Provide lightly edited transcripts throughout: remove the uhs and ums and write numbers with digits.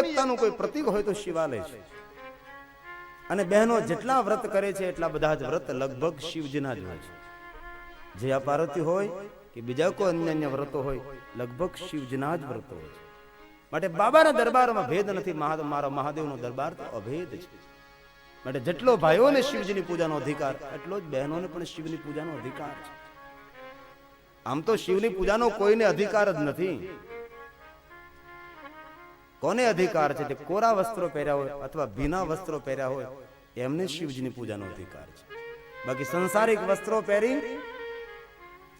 એકતાનું કોઈ પ્રતીક હોય તો શિવાલય છે. અને બહેનો જેટલા વ્રત કરે છે એટલા બધા જ વ્રત લગભગ શિવજીના જ હોય છે. જે આ પાર્વતી હોય કે બીજા કોઈ અન્ય વ્રતો હોય, લગભગ શિવજીના જ વ્રતો હોય છે. માટે બાબાના દરબારમાં ભેદ નથી. મારા મહાદેવનો દરબાર તો અભેદ છે. માટે જેટલો ભાઈઓને શિવજીની પૂજાનો અધિકાર, એટલો જ બહેનોને પણ શિવની પૂજાનો અધિકાર છે. આમ તો શિવની પૂજાનો કોઈને અધિકાર જ નથી. કોને અધિકાર છે? તે કોરા વસ્ત્રો પહેર્યા હોય અથવા ભીના વસ્ત્રો પહેર્યા હોય એમને શિવજીની પૂજાનો અધિકાર છે. બાકી સંસારિક વસ્ત્રો પહેરી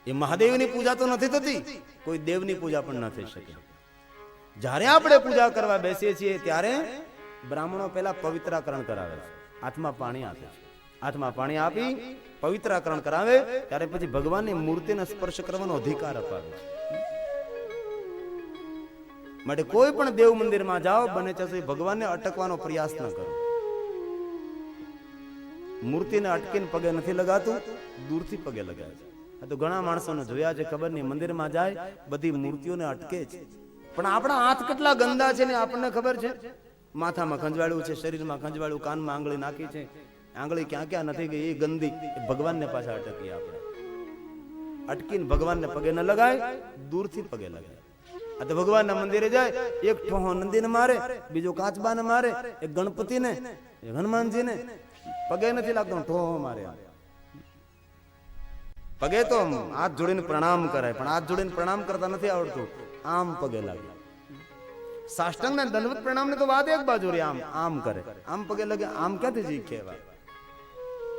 એ મહાદેવની પૂજા તો નથી થતી, કોઈ દેવની પૂજા પણ ન થઈ શકે. જ્યારે આપણે પૂજા કરવા બેસીએ છીએ ત્યારે બ્રાહ્મણો પહેલા પવિત્રાકરણ કરાવે છે, હાથમાં પાણી આપે છે. હાથમાં પાણી આપી પવિત્રાકરણ કરાવે ત્યારે પછી ભગવાનની મૂર્તિને સ્પર્શ કરવાનો અધિકાર અપાવે છે. માટે કોઈ પણ દેવ મંદિરમાં જાઓ, બને ત્યાં ભગવાનને અટકવાનો પ્રયાસ ન કરો. મૂર્તિને અટકીને પગે નથી લગાતું, દૂરથી પગે લગાવે છે. આ તો ઘણા માણસોને જોયા છે, ખબર નહીં, મંદિરમાં જાય બધી મૂર્તિઓને અટકે છે. પણ આપણા હાથ કેટલા ગંદા છે ને આપણને ખબર છે. માથામાં ખંજવાળ્યું છે, શરીરમાં ખંજવાળ્યું, કાનમાં આંગળી નાખી છે. આંગળી ક્યાં ક્યાં નથી ગઈ એ ગંદી, ભગવાનને પાછા અટકીએ આપણે. અટકીને ભગવાનને પગે ન લગાય, દૂરથી પગે લગાય. આ તો ભગવાનના મંદિરે જાય, એક ઠોહો નંદીને મારે, બીજો કાચબાને મારે, એક ગણપતિને, એક હનુમાનજીને પગે નથી લાગતો, ઠોહો મારે. પગે તો હાથ જોડીને પ્રણામ કરાય, પણ હાથ જોડીને પ્રણામ કરતા નથી આવડતું, આમ પગે લાગે. સાષ્ટાંગ ને દંડવત પ્રણામ ને તો વાત એક બાજુ રે, આમ આમ કરે, આમ પગે લાગે. આમ ક્યાંથી જી કહેવાય?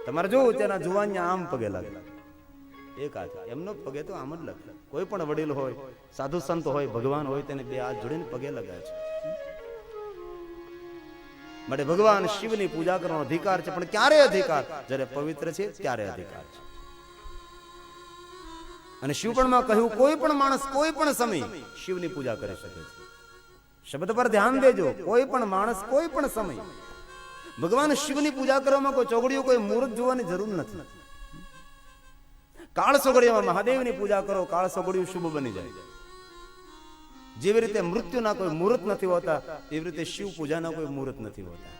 તમારે જોવું તેના જુવાન આમ પગે લાગે, એક હાથ એમનો પગે તો આમ જ લાગે. કોઈ પણ વડીલ હોય, સાધુ સંત હોય, ભગવાન હોય, તેને બે હાથ જોડીને પગે લગાય છે. માટે ભગવાન શિવની પૂજા કરવાનો અધિકાર છે. પણ ક્યારે અધિકાર? જ્યારે પવિત્ર છે ત્યારે અધિકાર છે. અને શિવપણમાં કહ્યું કોઈ પણ માણસ કોઈ પણ સમય શિવની પૂજા કરી શકે છે. શબ્દ પર ધ્યાન દેજો, કોઈ પણ માણસ કોઈ પણ સમય ભગવાન શિવની પૂજા કરવામાં કોઈ ચોગડીઓ, કોઈ મુહૂર્ત જોવાની જરૂર નથી. કાળ સોગડીઓમાં મહાદેવની પૂજા કરો, કાળ સોગડીઓ શુભ બની જાય. જેવી રીતે મૃત્યુના કોઈ મુહૂર્ત નથી હોતા, એવી રીતે શિવ પૂજાના કોઈ મુહૂર્ત નથી હોતા.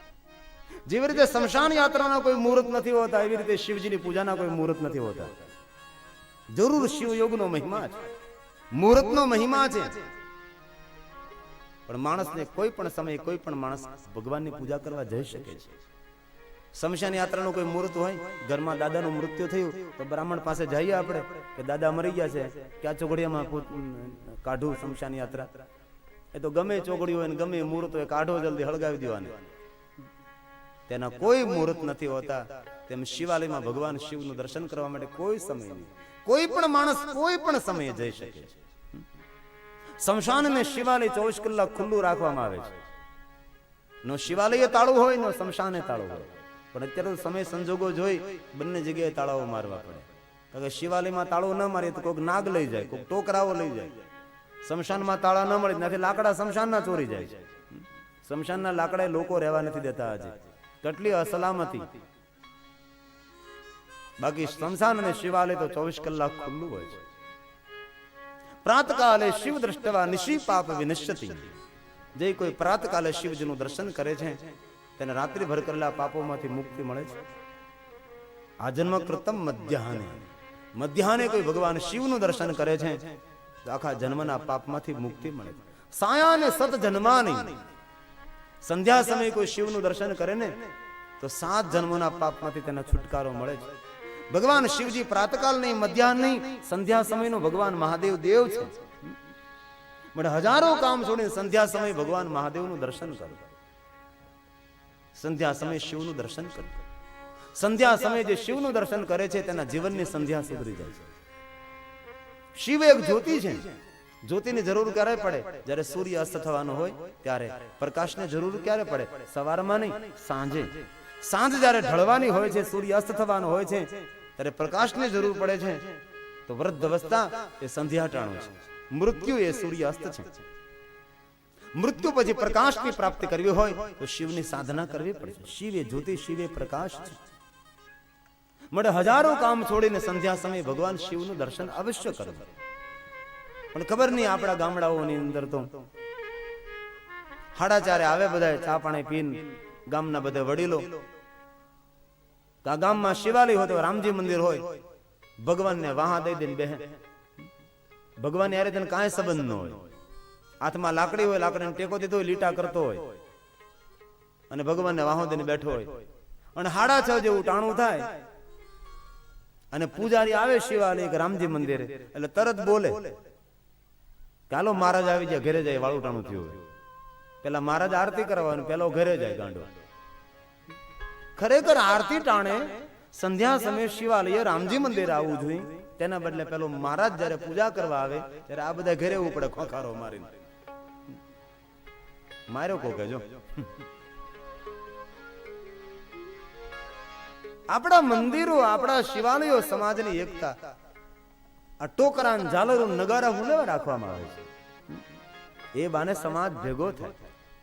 જેવી રીતે શમશાન યાત્રાના કોઈ મુહૂર્ત નથી હોતા, એવી રીતે શિવજીની પૂજાના કોઈ મુહૂર્ત નથી હોતા. જરૂર શિવ યોગનો મહિમા છે, મુહૂર્તનો મહિમા છે. પણ માણસને કોઈ પણ સમયે કોઈ પણ માણસ ભગવાનની પૂજા કરવા જઈ શકે છે. શમશાન યાત્રાનું કોઈ મુહૂર્ત હોય, ઘરમાં દાદાનું મૃત્યુ થયું તો બ્રાહ્મણ પાસે જઈએ આપણે કે દાદા મરી ગયા છે, ક્યાં ચોઘડિયામાં કાઢું શમશાન યાત્રા? એ તો ગમે ચોઘડી હોય ને ગમે મુહૂર્ત હોય, કાઢો જલ્દી, હળગાવી દેવાની. તેના કોઈ મુહૂર્ત નથી હોતા. તેમ શિવાલયમાં ભગવાન શિવનું દર્શન કરવા માટે કોઈ સમય નહીં. કોઈ પણ માણસ કોઈ પણ સમયે જઈ શકે છે. શમશાન અને શિવાલય 24 કલાક ખુલ્લું રાખવામાં આવે છે. નો શિવાલય તાળું હોય, નો શમશાને તાળું હોય. પણ અત્યારે સમય સંજોગો જોઈ બંને જગ્યાએ તાળાઓ મારવા પડે. કારણ કે શિવાલયમાં તાળું ન મારીએ તો કોઈક નાગ લઈ જાય, કોઈક ટોકરાઓ લઈ જાય. શમશાનમાં તાળા ન મળે, ત્યાંથી લાકડા શમશાનના ચોરી જાય છે. શમશાનના લાકડા લોકો રહેવા નથી દેતા. આજે કેટલી અસલામતી. બાકી શમશાન અને શિવાલય તો 24 કલાક ખુલ્લું હોય છે. પ્રાતકાલે શિવ દ્રષ્ટવા નિશી પાપ વિનશ્યતિ. જે કોઈ પ્રાતકાલે શિવજીનું દર્શન કરે છે તેને રાત્રિભર કરેલા પાપોમાંથી મુક્તિ મળે છે. આ જન્મ કૃતમ મધ્યાહને, મધ્યાહને કોઈ ભગવાન શિવનું દર્શન કરે છે તો આખા જન્મના પાપમાંથી મુક્તિ મળે છે. સાયાને સત જન્માની, સંધ્યા સમયે કોઈ શિવનું દર્શન કરે ને તો 7 જન્મોના પાપમાંથી તેને છુટકારો મળે છે. ભગવાન શિવજી પ્રાતકાલ નહીં, મધ્યાહન નહીં, સંધ્યા સમયનો ભગવાન મહાદેવ દેવ છે. મને હજારો કામ છોડીને સંધ્યા સમયે ભગવાન મહાદેવનું દર્શન કરો. સંધ્યા સમયે શિવનું દર્શન કરો. સંધ્યા સમયે જે શિવનું દર્શન કરે છે તેના જીવનની સંધ્યા સુધરી જાય છે. શિવ એક જ્યોતિ છે. જ્યોતિની જરૂર ક્યારે પડે? જ્યારે સૂર્ય અસ્ત થવાનો હોય ત્યારે. પ્રકાશની જરૂર ક્યારે પડે? સવારમાં નહીં, સાંજે. સાંજ જ્યારે ઢળવાની હોય છે, સૂર્ય અસ્ત થવાનો હોય છે, ત્યારે પ્રકાશની જરૂર પડે છે. તો વૃદ્ધ અવસ્થા એ સંધ્યા ટાણું છે. મૃત્યુ એ સૂર્ય અસ્ત છે. મૃત્યુ પછી પ્રકાશની પ્રાપ્તિ કરવી હોય તો શિવની સાધના કરવી પડે છે. શિવ એ જ્યોતિ, શિવ એ પ્રકાશ છે. મળે હજારો કામ છોડીને સંધ્યા સમયે ભગવાન શિવનું દર્શન અવશ્ય કરવું. પણ ખબર નહીં આપણા ગામડાઓની અંદર તો 4:30 આવે બધા ચા પાણી પીને ગામના બધા વડીલો. આ ગામમાં શિવાલય હોય તો રામજી મંદિર હોય, ભગવાનને વાહા દઈ દઈને બેહે. ભગવાન યારે તેને કાંઈ સંબંધ ન હોય. હાથમાં લાકડી હોય, લાકડીને ટેકો દીધો હોય, લીટા કરતો હોય અને ભગવાનને વાહો દઈને બેઠો હોય. અને 6:30 જેવું ટાણું થાય અને પૂજારી આવે શિવાલય કે રામજી મંદિરે, એટલે તરત બોલે કે હાલો મહારાજ આવી જાય, ઘરે જાય, વાળું ટાણું થયું હોય. પેલા મહારાજ આરતી કરવાનું, પેલો ઘરે જાય ગાંડો. ખરેખર આરતી ટાણે સંધ્યા સમયે શિવાલય રામજી મંદિરે આવવું જોઈએ. તેના બદલે પેલો મહારાજ જયારે પૂજા કરવા આવે ત્યારે આ બધા ઘરે ઉપડે ખોખારો મારીને. માર્યો કો કેજો. આપણા મંદિરો, આપણા શિવાલયો સમાજની એકતા, આ ટોકરા ઝાલરો નગારા હું લેવા રાખવામાં આવે છે. એ બાને સમાજ ભેગો થાય.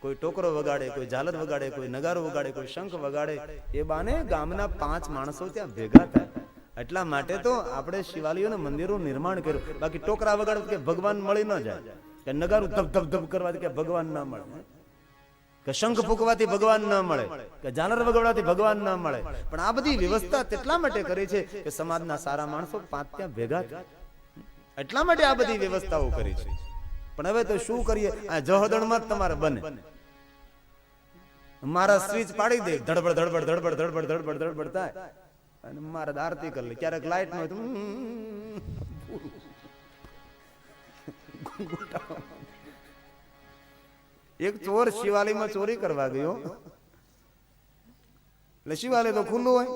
કોઈ ટોકરો વગાડે, કોઈ ઝાલર વગાડે, કોઈ નગારો વગાડે, કોઈ શંખ વગાડે, એ બાને ગામના 5 માણસો ત્યાં ભેગા થાય. એટલા માટે તો આપણે શિવાલયોના મંદિરો નિર્માણ કર્યું. બાકી ટોકરા વગાડે કે ભગવાન મળી ન જાય, કે નગારું ધબ ધબ ધબ કરવાથી કે ભગવાન ના મળે, કે શંખ ફૂંકવાથી ભગવાન ન મળે, કે ઝાલર વગાડવાથી ભગવાન ન મળે. પણ આ બધી વ્યવસ્થા તેટલા માટે કરી છે કે સમાજના સારા માણસો 5 ત્યાં ભેગા થાય. એટલા માટે આ બધી વ્યવસ્થાઓ કરી છે. પણ હવે તો શું કરીએ, આ જહદણમાં જ તમારે બને. મારા સ્વિચ પાડી દે, ધડબડ ધડબડ ધડબડ ધડબડ ધડબડ ધડબડ થાય અને મારા આરતી કરી લે. ક્યારેક લાઈટ ન હોય તો એક ચોર શિવાલયમાં ચોરી કરવા ગયો. એટલે શિવાલય તો ખુલ્લું હોય,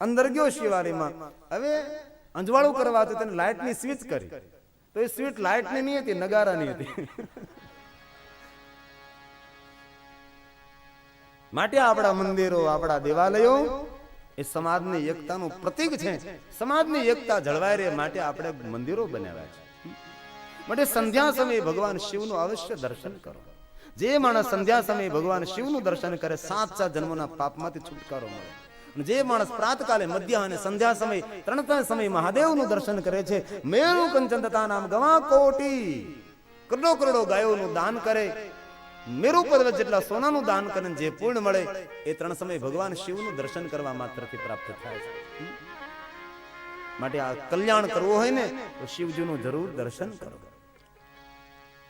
અંદર ગયો શિવાલયમાં. હવે અંજવાળું કરવા તો તેને લાઈટની સ્વિચ કરી, તો એ સ્વિચ લાઈટની નહીં હતી, નગારાની હતી. માટે આપણા મંદિરો, આપણા દેવાલયો એ સમાજની એકતાનું પ્રતીક છે. સમાજની એકતા જળવાય રહે માટે આપણે મંદિરો બનાવ્યા છે. માટે સંધ્યા સમયે ભગવાન શિવનું અવશ્ય દર્શન કરો. જે માણસ સંધ્યા સમયે ભગવાન શિવનું દર્શન કરે 7 જન્મોના પાપમાંથી છુટકારો મળે. જે માણસ પ્રાતકાલે, મધ્યા અને સંધ્યા સમયે 3 સમય મહાદેવનું દર્શન કરે છે, મેરુ કંચન તથા નામ ગવા કોટી, કરોડો કરોડો ગાયોનું દાન કરે, મેરુ પર્વત જેટલા સોનાનું દાન કરીને જે પૂર્ણ મળે એ 3 સમય ભગવાન શિવનું દર્શન કરવા માત્રથી પ્રાપ્ત થાય છે. માટે આ કલ્યાણ કરવું હોય ને તો શિવજીનું જરૂર દર્શન કરો.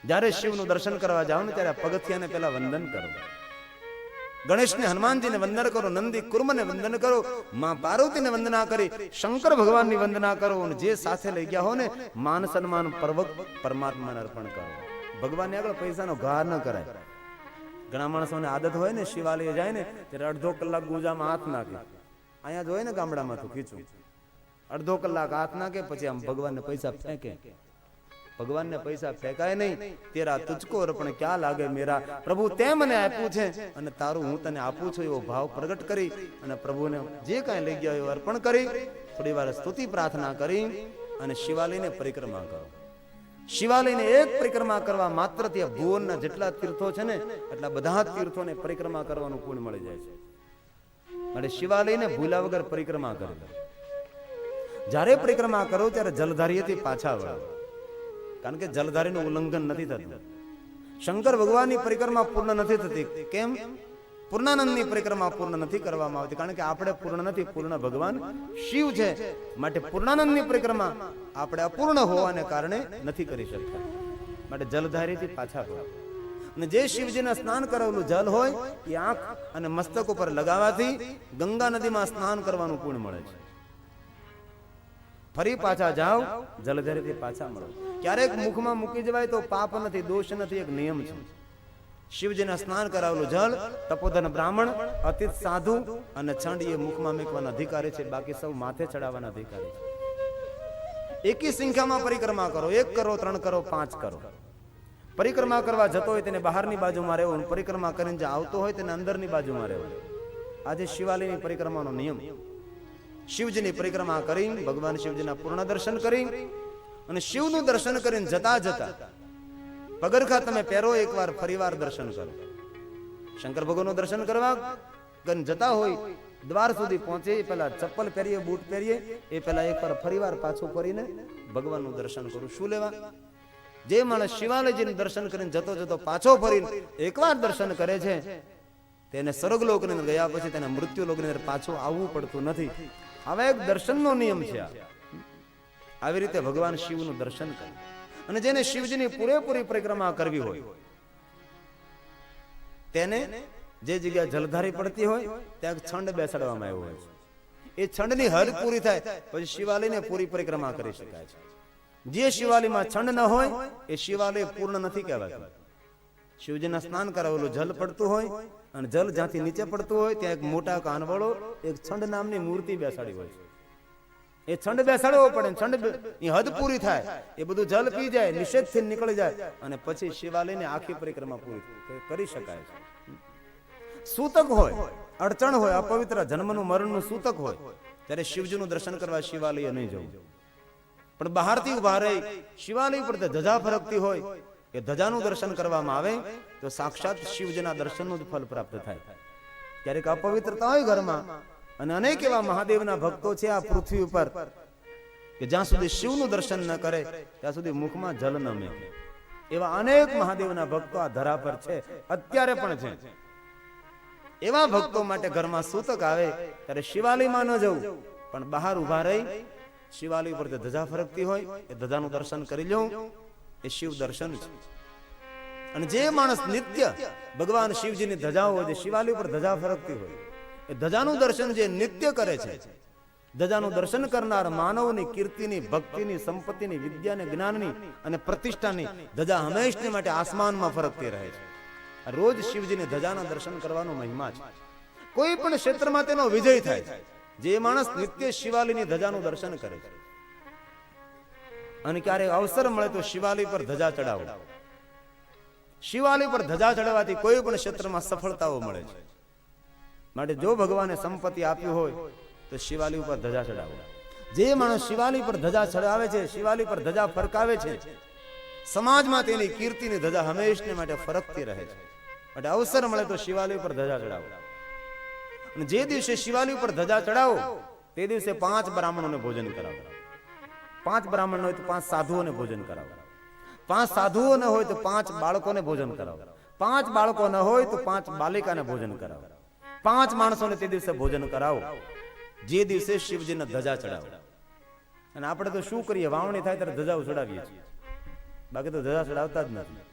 જ્યારે શિવનું દર્શન કરવા જાઓ ને ત્યારે પગથિયાને પેલા વંદન કરો. ગણેશને, હનુમાનજીને વંદન કરો, નંદી કુર્મને વંદન કરો, માં પાર્વતીને વંદના કરી, શંકર ભગવાનની વંદના કરો. અને જે સાથે લઈ ગયા હો ને માન સન્માન પૂર્વક પરમાત્માને અર્પણ કરો. ભગવાનને આગળ પૈસાનો ઘા ન કરાય. ઘણા માણસોને આદત હોય ને શિવાલય જાય ને ત્યારે અડધો કલાક ગુજામાં હાથ નાખે. અહીંયા જોઈ ને ગામડામાં તો ખીચું, અડધો કલાક હાથ નાખે, પછી આમ ભગવાનને પૈસા ફેંકે. ભગવાનને પૈસા ફેંકાય નહીં. તેરા તુજકો અર્પણ ક્યાં લાગે મેરા, પ્રભુ તે મને આપ્યું છે અને તારું હું તને આપું છું એવો ભાવ પ્રગટ કરી અને પ્રભુને જે કાંઈ લઈ ગયા એવું અર્પણ કરી થોડી વાર સ્તુતિ પ્રાર્થના કરી અને શિવાલયને પરિક્રમા કરો. શિવાલયને એક પરિક્રમા કરવા માત્ર ત્યાં ભુવનના જેટલા તીર્થો છે ને એટલા બધા તીર્થોને પરિક્રમા કરવાનું પુણ્ય મળી જાય છે. એટલે શિવાલયને ભૂલા વગર પરિક્રમા કરો. જ્યારે પરિક્રમા કરો ત્યારે જલધારીએથી પાછા વળો, કારણ કે જલધારીનું ઉલ્લંઘન નથી થતું. શંકર ભગવાનની પરિક્રમા પૂર્ણ નથી થતી. કેમ? પૂર્ણાનંદની પરિક્રમા પૂર્ણ નથી કરવામાં આવતી, કારણ કે આપણે પૂર્ણ નથી, પૂર્ણ ભગવાન શિવ છે. માટે પૂર્ણાનંદની પરિક્રમા આપણે અપૂર્ણ હોવાને કારણે નથી કરી શકતા. માટે જલધારીથી પાછા વળો. અને જે શિવજીના સ્નાન કરેલું જલ હોય એ આંખ અને મસ્તક ઉપર લગાવવાથી ગંગા નદીમાં સ્નાન કરવાનું પુણ્ય મળે છે. ફરી પાછા જાઓ, જલધારીથી પાછા મળો. ક્યારેક મુખમાં મૂકી જવાય તો પાપ નથી, દોષ નથી, એક નિયમ છે. શિવજીના સ્નાન કરાવેલું જલ તપોધન બ્રાહ્મણ, અતિત સાધુ અને છંડ એ મુખમાં મૂકવાના અધિકારી છે, બાકી સૌ માથે ચડાવવાના અધિકારી છે. એકી સંખ્યામાં પરિક્રમા કરો, 1 કરો, 3 કરો, 5 કરો. પરિક્રમા કરવા જતો હોય તેને બહારની બાજુમાં રહેવું, પરિક્રમા કરીને જે આવતો હોય તેને અંદરની બાજુમાં રહેવું. આજે શિવાલયની પરિક્રમાનો નિયમ. શિવજીની પરિક્રમા કરી, ભગવાન શિવજીના પૂર્ણ દર્શન કરી અને શિવનું દર્શન કરીને જતા જતા પગરખા તમે પહેરો, એકવાર ફરીવાર દર્શન કરો. શંકર ભગવાનનું દર્શન કરવા જતા હોય દ્વાર સુધી પહોંચે એ પહેલા ચપ્પલ પહેરીએ, બૂટ પહેરીએ, એ પહેલા એકવાર ફરીવાર પાછું ફરીને ભગવાનનું દર્શન કરું. શું લેવા? જે માણસ શિવાલયજીનું દર્શન કરીને જતો જતો પાછો ફરીને એકવાર દર્શન કરે છે, તેને સ્વર્ગલોકની અંદર ગયા પછી તેને મૃત્યુલોકની અંદર પાછું આવવું પડતું નથી. આવા એક દર્શનનો નિયમ છે. આવી રીતે ભગવાન શિવનું દર્શન કરે. અને જેને શિવજીની પૂરેપૂરી પરિક્રમા કરવી હોય તેને જે જગ્યા જલધારી પડતી હોય ત્યાં છંડ બેસાડવામાં આવ્યો હોય છે. એ છંડની હદ પૂરી થાય પછી શિવાલયને પૂરી પરિક્રમા કરી શકાય છે. જે શિવાલયમાં છંડ ન હોય એ શિવાલય પૂર્ણ નથી કહેવાતું. શિવજીના સ્નાન કરાવેલું જલ પડતું હોય અને જલ જ્યાંથી નીચે પડતું હોય ત્યાં એક મોટા કાનવાળો એક છંડ નામની મૂર્તિ બેસાડી હોય છે. એ છંડ બેસાડવો પડે. છંડ ની હદ પૂરી થાય, એ બધું જલ પી જાય, નિષેધથી નીકળી જાય અને પછી શિવાલયની આખી પરિક્રમા પૂરી કરી શકાય છે. સૂતક હોય, અડચણ હોય, અપવિત્ર જન્મનું મરણનું સૂતક હોય ત્યારે શિવજીનું દર્શન કરવા શિવાલય નહીં જવું. પણ બહારથી ઉભા રહી શિવાલય પર ધજા ફરકતી હોય કે ધજાનું દર્શન કરવામાં આવે તો સાક્ષાત શિવજીના દર્શનનું જ ફળ પ્રાપ્ત થાય. ક્યારેક અપવિત્રતા હોય ઘરમાં અને અનેક એવા મહાદેવના ભક્તો છે આ પૃથ્વી ઉપર કે જ્યાં સુધી શિવનું દર્શન ન કરે ત્યાં સુધી મુખમાં જલ ન મેકે. એવા અનેક મહાદેવના ભક્તો આ ધરા પર છે, અત્યારે પણ છે. એવા ભક્તો માટે ઘરમાં સૂતક આવે ત્યારે શિવાલયમાં ન જવું પણ બહાર ઉભા રહી શિવાલય પર ધજા ફરકતી હોય એ ધજાનું દર્શન કરી લેવું. એ શિવ દર્શન છે. અને જે માણસ નિત્ય ભગવાન શિવજીની ધજાઓ જે શિવાલય પર ધજા ફરકતી હોય એ ધજાનું દર્શન જે નિત્ય કરે છે, ધજાનું દર્શન કરનાર માનવની કીર્તિની, ભક્તિની, સંપત્તિની, વિદ્યાની, જ્ઞાનની અને પ્રતિષ્ઠાની ધજા હંમેશને માટે આસમાનમાં ફરકતી રહે છે. રોજ શિવજીની ધજાના દર્શન કરવાનો મહિમા છે. કોઈ પણ ક્ષેત્રમાં તેનો વિજય થાય છે જે માણસ નિત્ય શિવાલયની ધજાનું દર્શન કરે છે. અને ક્યારેક અવસર મળે તો શિવાલય પર ધજા ચડાવો. શિવાલય પર ધજા ચડાવવાથી કોઈ પણ ક્ષેત્રમાં સફળતાઓ મળે છે. માટે જો ભગવાને સંપત્તિ આપ્યું હોય તો શિવાલય ઉપર ધજા ચડાવો. જે માણસ શિવાલય પર ધજા ચડાવે છે, શિવાલય પર ધજા ફરકાવે છે, સમાજમાં તેની કીર્તિની ધજા હંમેશને માટે ફરકતી રહે છે. માટે અવસર મળે તો શિવાલય પર ધજા ચડાવો. અને જે દિવસે શિવાલય પર ધજા ચડાવો તે દિવસે 5 બ્રાહ્મણોને ભોજન કરાવો. 5 બ્રાહ્મણ હોય તો 5 સાધુઓને ભોજન કરાવો. 5 સાધુઓ ન હોય તો 5 બાળકોને ભોજન કરાવો. 5 બાળકો ન હોય તો 5 બાલિકાને ભોજન કરાવો. 5 માણસોને તે દિવસે ભોજન કરાવો જે દિવસે શિવજીને ધજા ચડાવો. અને આપણે તો શું કરીએ, વાવણી થાય ત્યારે ધજાઓ ચડાવીએ છીએ, બાકી તો ધજા ચડાવતા જ નથી.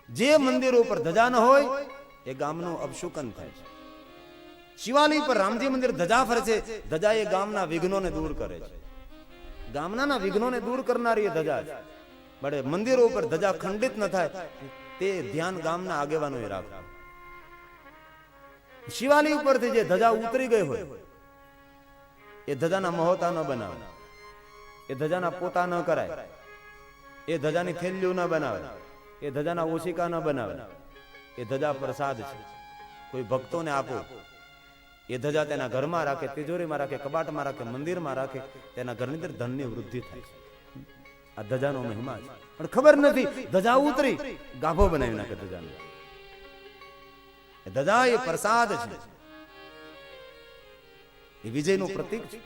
જે મંદિરો ઉપર ધજા ન હોય એ ગામનું અપશુકન થાય છે. શિવાલય પર રામજી મંદિર ધજા ફરે છે. ધજા એ ગામના વિઘ્નોને દૂર કરે છે. ગામના વિઘ્નોને દૂર કરનારી એ ધજા છે. બડે મંદિરો ઉપર ધજા ખંડિત ન થાય તે ધ્યાન ગામના આગેવાનોએ રાખવું. શિવાલય ઉપરથી જે ધજા ઉતરી ગઈ હોય એ ધજાના મહોતા ન બનાવે, એ ધજાના પોતા ન કરાય, એ ધજાની થેલીઓ ન બનાવે, એ ધજાના ઓશિકા ન બનાવે. એ ધજા પ્રસાદ છે, કોઈ ભક્તોને આપો. એ ધજા તેના ઘરમાં રાખે, તિજોરીમાં રાખે, કબાટમાં રાખે, મંદિરમાં રાખે, તેના ઘરની અંદર ધનની વૃદ્ધિ થાય છે. આ ધજાનો મહિમા છે. પણ ખબર નથી, ધજા ઉતરી ગાભો બનાવી નાખે ધજાને. ધજા એ પ્રસાદ છે, એ વિજયનું પ્રતીક છે.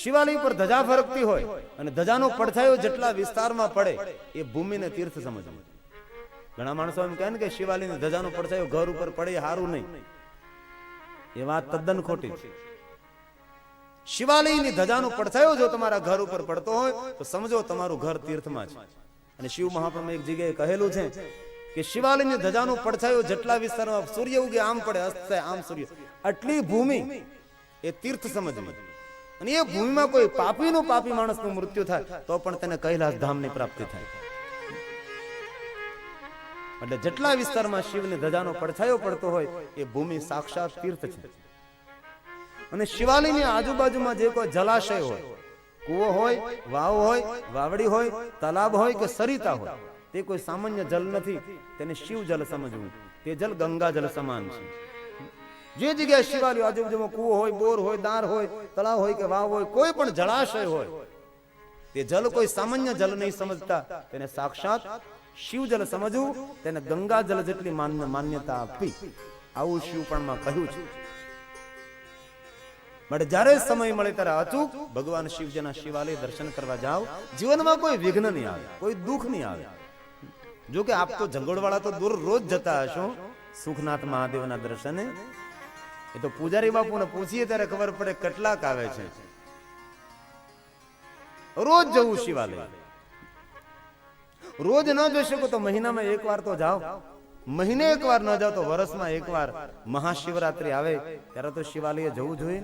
શિવાલય પર ધજા ફરકતી હોય અને ધજાનો પડછાયો જેટલા વિસ્તારમાં પડે એ ભૂમિને તીર્થ સમજવું. ઘણા માણસો એમ કહે ને કે શિવાલયની ધજાનો પડછાયો ઘર ઉપર પડે સારું નહીં. એ વાત તદ્દન ખોટી છે. શિવાલયની ધજાનો પડછાયો જો તમારા ઘર ઉપર પડતો હોય તો સમજો તમારું ઘર તીર્થમાં છે. અને શિવ મહાપ્રભુએ એક જગ્યાએ કહેલું છે કે શિવાલયની ધજાનો પડછાયો જેટલા વિસ્તારમાં સૂર્ય ઉગે આમ પડે, અસ્ત થાય આમ સૂર્ય, આટલી ભૂમિ એ તીર્થ સમજવી. અને એ ભૂમિમાં કોઈ પાપીનું પાપી માણસનું મૃત્યુ થાય તો પણ તેને કૈલાસ ધામની પ્રાપ્તિ થાય. એટલે જેટલા વિસ્તારમાં શિવની ધજાનો પડછાયો પડતો હોય એ ભૂમિ સાક્ષાત તીર્થ છે. અને શિવાલયની આજુબાજુમાં જે કોઈ જલાશય હોય, કૂવો હોય, વાવ હોય, વાવડી હોય, તલાબ હોય કે સરિતા હોય, તે કોઈ સામાન્ય જલ નથી. તેને શિવ જલ સમજવું. તે જલ ગંગા જલ સમાન છે. જે જગ્યાએ શિવાલય આજુબાજુમાં કૂવો હોય, બોર હોય, દાર હોય, તળાવ હોય કે વાવ હોય, કોઈ પણ જળાશય હોય, તે જલ કોઈ સામાન્ય જલ નહીં સમજતા, તેને સાક્ષાત શિવ જલ સમજવું, તેને ગંગા જલ જેટલી માન્યતા આપવી. આવું શિવપણમાં કહ્યું છે. માટે જ્યારે સમય મળે ત્યારે અચૂક ભગવાન શિવજીના શિવાલય દર્શન કરવા જાઓ. જીવનમાં કોઈ વિઘ્ન નહીં આવે, કોઈ દુઃખ નહીં આવે. જો કે આપ તો જંગોળવાળા તો દૂર રોજ જતા હશો સુખનાથ મહાદેવના દર્શને. એ તો પૂજારી બાપુને પૂછીએ ત્યારે ખબર પડે કેટલાક આવે છે. રોજ જવું શિવાલય. રોજ ન જઈ શકો તો મહિનામાં એક વાર તો જાઓ. મહિને એક વાર ન જાઓ તો વર્ષમાં એક વાર મહાશિવરાત્રી આવે ત્યારે તો શિવાલય જવું જોઈએ.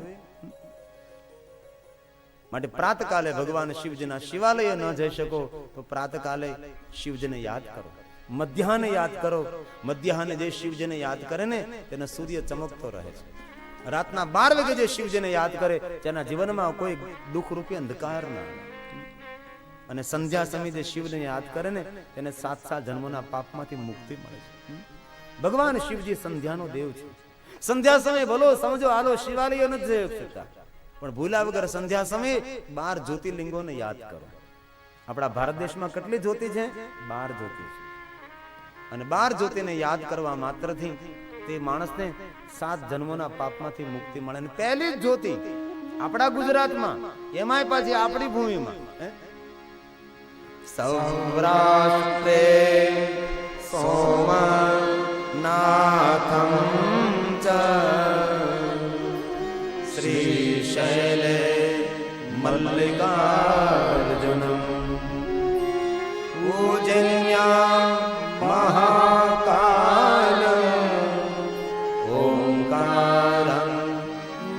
માટે પ્રાતકાલે ભગવાન શિવજીના શિવાલય ન જઈ શકો તો પ્રાતકાલે શિવજીને યાદ કરો, મધ્યાહને યાદ કરો. મધ્યાહને જે શિવજીને યાદ કરે ને તેને સૂર્ય ચમકતો રહે છે. રાતના 12 વાગે જે શિવજીને યાદ કરે તેના જીવનમાં કોઈ દુઃખ રૂપી અંધકાર ના આવે. અને સંધ્યા સમયે જે શિવને યાદ કરે ને તેને 7 જન્મોના પાપમાંથી મુક્તિ મળે છે. ભગવાન શિવજી સંધ્યાનો દેવ છે. સંધ્યા સમયે ભલો સમજો આલો શિવાલય ન જઈ શકતા, પણ ભૂલા વગર સંધ્યા સમયે 12 જ્યોતિર્લિંગોને યાદ કરો. આપણા ભારત દેશમાં કેટલી જ્યોતિ છે? 12 જ્યોતિ છે. અને 12 જ્યોતિને યાદ કરવા માત્રથી તે માણસને 7 જન્મોના પાપમાંથી મુક્તિ મળે. અને પહેલી જ જ્યોતિ આપણા ગુજરાતમાં, એમાંય પાછી આપણી ભૂમિમાં, સૌરાષ્ટ્રે સોમનાથમ ચ શ્રીશૈલે મલ્લિકાર્જુનમ ઉજ્જૈન્યા મહાકાલ ઓંકારં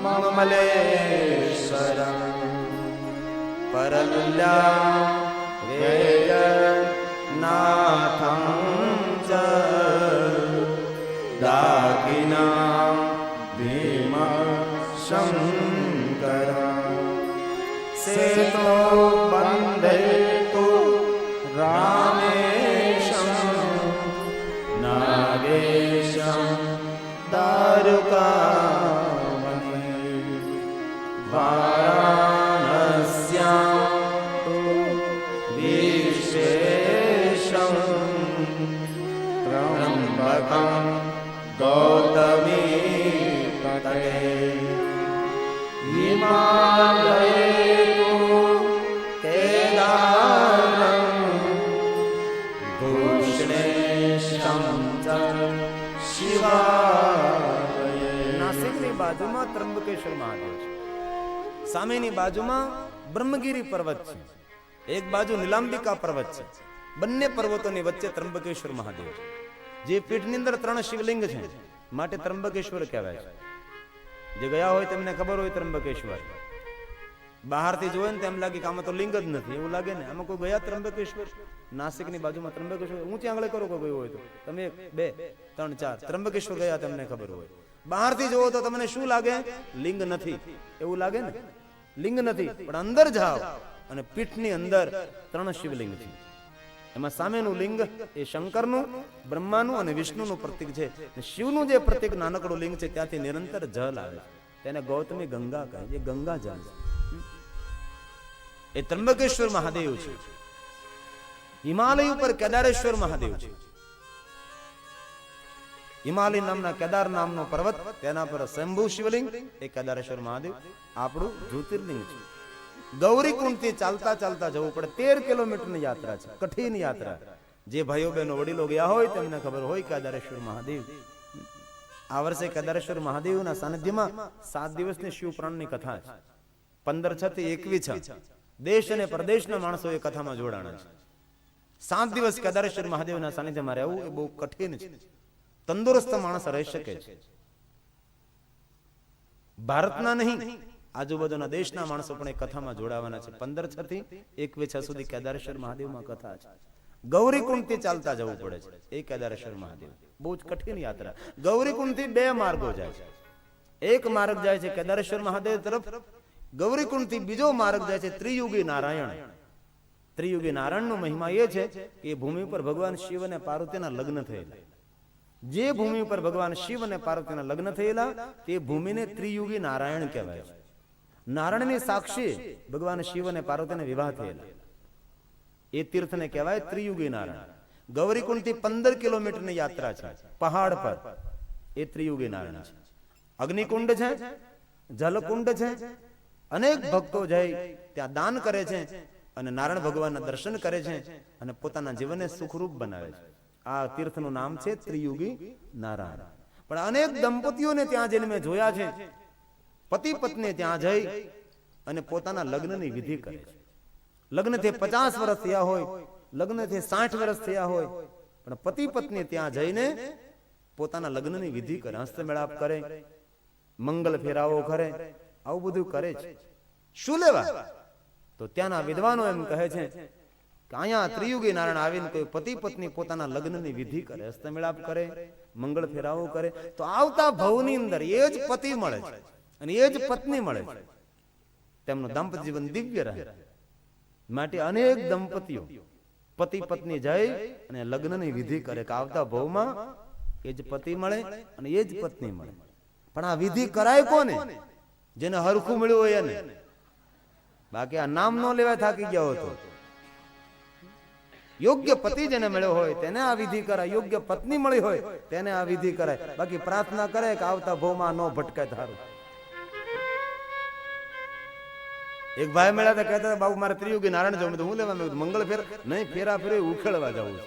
મમલેશ્વરં પરલ્યા નાથં ચ દાકિના ભીમ શંકર સેતો બંધે તુ રામેશં નાગેશં દારુકાવને વારાણસ્યાં ત્રંબકં ગૌતમી તટે હિમાલયે કેદારં ભૂષણેશં ચ શિવાલયે. નાસિકની બાજુમાં ત્રંબકેશ્વર મહાદેવ છે. સામેની બાજુમાં બ્રહ્મગીરી પર્વત છે. એક બાજુ નીલાંબિકા પર્વત છે. બંને પર્વતોની વચ્ચે ત્રંબકેશ્વર મહાદેવ છે. જે પીઠની અંદર 3 શિવલિંગ છે માટે ત્રંબકેશ્વર કહેવાય છે. જે ગયા હોય તેમને ખબર હોય ત્રંબકેશ્વર. બહારથી જોયે ને તેમ લાગે કે આમાં તો લિંગ જ નથી, એવું લાગે ને. આમાં કોઈ ગયા ત્રંબકેશ્વર? નાસિકની બાજુમાં ત્રંબકેશ્વર ઊંચી આંગળે કરો કોઈ ગયું હોય તો. તમે 1 2 3 4 ત્રંબકેશ્વર ગયા તમને ખબર હોય. બહારથી જોવો તો તમને શું લાગે? લિંગ નથી, એવું લાગે ને. લિંગ નથી, પણ અંદર જાઓ અને પીઠની અંદર 3 શિવલિંગ છે. એમાં સામેનું લિંગ એ શંકરનું, બ્રહ્માનું અને વિષ્ણુનું પ્રતીક છે. શિવનું જે પ્રતીક નાનકડું લિંગ છે ત્યાંથી નિરંતર જલ આવે છે. તેને ગૌતમી ગંગા કહે. એ ગંગા જલ છે. એ ત્રંબકેશ્વર મહાદેવ છે. હિમાલય ઉપર કેદારેશ્વર મહાદેવ છે. હિમાલય નામના કેદાર નામનો પર્વત, તેના પર સ્વયંભૂ શિવલિંગ એ કેદારેશ્વર મહાદેવ આપણું જ્યોતિર્લિંગ છે. ગૌરીકુંડ થી ચાલતા ચાલતા જવું પડે. 13 કિલોમીટરની યાત્રા છે, કઠિન યાત્રા. જે ભાઈઓ બહેનો વડીલો ગયા હોય તેમને ખબર હોય કેદારેશ્વર મહાદેવ. આ વર્ષે કેદારેશ્વર મહાદેવના સાનિધ્યમાં 7 દિવસની શિવ પુરાણની કથા છે. 15 થી 21 દેશ અને પ્રદેશના માણસો એ કથામાં જોડાણા છે. 7 દિવસ કેદારેશ્વર મહાદેવના સાનિધ્યમાં રહેવું એ બહુ કઠિન છે. તંદુરસ્ત માણસ રહી શકે છે. ભારતના નહીં, આજુબાજુના દેશના માણસો પણ એ કથામાં જોડાવાના છે. 15 થી 21 સુધી કેદારેશ્વર મહાદેવમાં કથા છે. ગૌરીકુંડ થી ચાલતા જવું પડે છે. એ કેદારેશ્વર મહાદેવ બહુ જ કઠિન યાત્રા. ગૌરીકુંડ થી 2 માર્ગો જાય છે. એક માર્ગ જાય છે કેદારેશ્વર મહાદેવ તરફ. ગૌરીકુંડ થી બીજો માર્ગ જાય છે ત્રિયુગી નારાયણ. ત્રિયુગી નારાયણનો મહિમા એ છે કે એ ભૂમિ પર ભગવાન શિવ અને પાર્વતીના લગ્ન થયેલા. જે ભૂમિ પર ભગવાન શિવ અને પાર્વતીના લગ્ન થયેલા તે ભૂમિને ત્રિયુગી નારાયણ કહેવાય છે. નારાયણની સાક્ષી ભગવાન શિવ અને પાર્વતીને વિવાહ થયેલા. એ તીર્થને કહેવાય ત્રિયુગી નારાયણ. ગૌરીકુંડ થી 15 કિલોમીટરની યાત્રા છે પહાડ પર. એ ત્રિયુગી નારાયણ છે. અગ્નિકુંડ છે, જલકુંડ છે, અનેક ભક્તો જઈ ત્યાં દાન કરે છે અને નારાયણ ભગવાનના દર્શન કરે છે અને પોતાના જીવનને સુખરૂપ બનાવે છે. આ તીર્થનું નામ છે ત્રિયુગી નારાયણ. પણ અનેક દંપતીઓને ત્યાં જઈને મેં જોયા છે, પતિ પત્ની ત્યાં જઈ અને પોતાના લગ્નની વિધિ કરે છે. લગ્નથી 50 વર્ષ થયા હોય, લગ્નથી 60 વર્ષ થયા હોય, પણ પતિ પત્ની ત્યાં જઈને પોતાના લગ્નની વિધિ કરે, હસ્તમેળાપ કરે, મંગલ ફેરાવો કરે, આવું બધું કરે છે. શું લેવા? તો ત્યાંના વિદ્વાનો એમ કહે છે કે અહીંયા ત્રિયુગી નારાયણ આવીને કોઈ પતિ પત્ની પોતાના લગ્નની વિધિ કરે, હસ્તમેળાપ કરે, મંગળ ફેરાવો કરે, તો આવતા ભવની અંદર એ જ પતિ મળે છે અને એ જ પત્ની મળે છે. તેમનું દાંપત્ય જીવન દિવ્ય રહે. માટે અનેક દંપતીઓ પતિ પત્ની જાય અને લગ્નની વિધિ કરે કે આવતા ભવમાં એ જ પતિ મળે અને એ જ પત્ની મળે. પણ આ વિધિ કરાય કોને? જેને હરખું મળ્યું હોય એને. બાકી આ નામ ન લેવા થાકી ગયો હતો. યોગ્ય પતિ જેને મળ્યો હોય તેને આ વિધિ કરાય, યોગ્ય પત્ની મળી હોય તેને આ વિધિ કરાય. બાકી પ્રાર્થના કરે કે આવતા ભવમાં ન ભટકાય ધારું. એક ભાઈ મળ્યા હતા, કહેતા બાબુ મારે ત્રિયુગી નારાયણ જવું. હું લેવા મંગળ ફેર નહીં, ફેરા ફેરે ઉખેડવા જવું છે.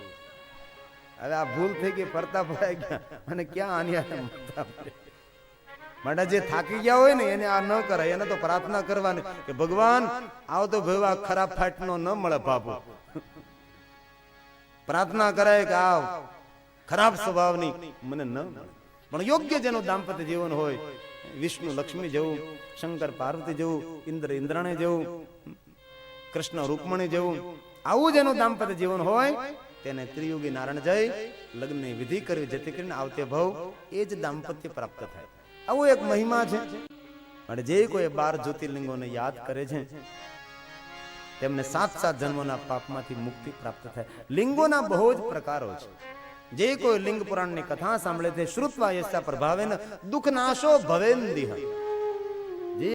હવે આ ભૂલ થઈ ગઈ, ફરતા ફરાઈ ગયા અને ક્યાં આની માટે જે થાકી ગયા હોય ને એને આ ન કરાય. એને તો પ્રાર્થના કરવાની કે ભગવાન આવતો ભેવા ખરાબ ફાટનો ન મળે બાપુ. પ્રાર્થના કરાય કે આવ ખરાબ સ્વભાવની મને ન મળે. પણ યોગ્ય જેનું દાંપત્ય જીવન હોય, વિષ્ણુ લક્ષ્મી જેવું, શંકર પાર્વતી જેવું, ઇન્દ્ર ઇન્દ્રાણી જેવું, કૃષ્ણ રૂકમણી જેવું, આવું જેનું દાંપત્ય જીવન હોય તેને ત્રિયુગી નારાયણ જઈ લગ્નની વિધિ કરવી, જેથી કરીને આવતે ભવ એ જ દાંપત્ય પ્રાપ્ત થાય. આવો એક મહિમા છે. અને જે કોઈ 12 જ્યોતિર્લિંગોને યાદ કરે છે તેમને 7 જન્મોના પાપમાંથી મુક્તિ પ્રાપ્ત થાય. લિંગોના બહુ જ પ્રકારો છે. જે કોઈ લિંગ પુરાણની કથા સાંભળે છે, શ્રુત્વા યસ્યા પ્રભાવેન દુઃખ નાશો ભવેન્દિહ.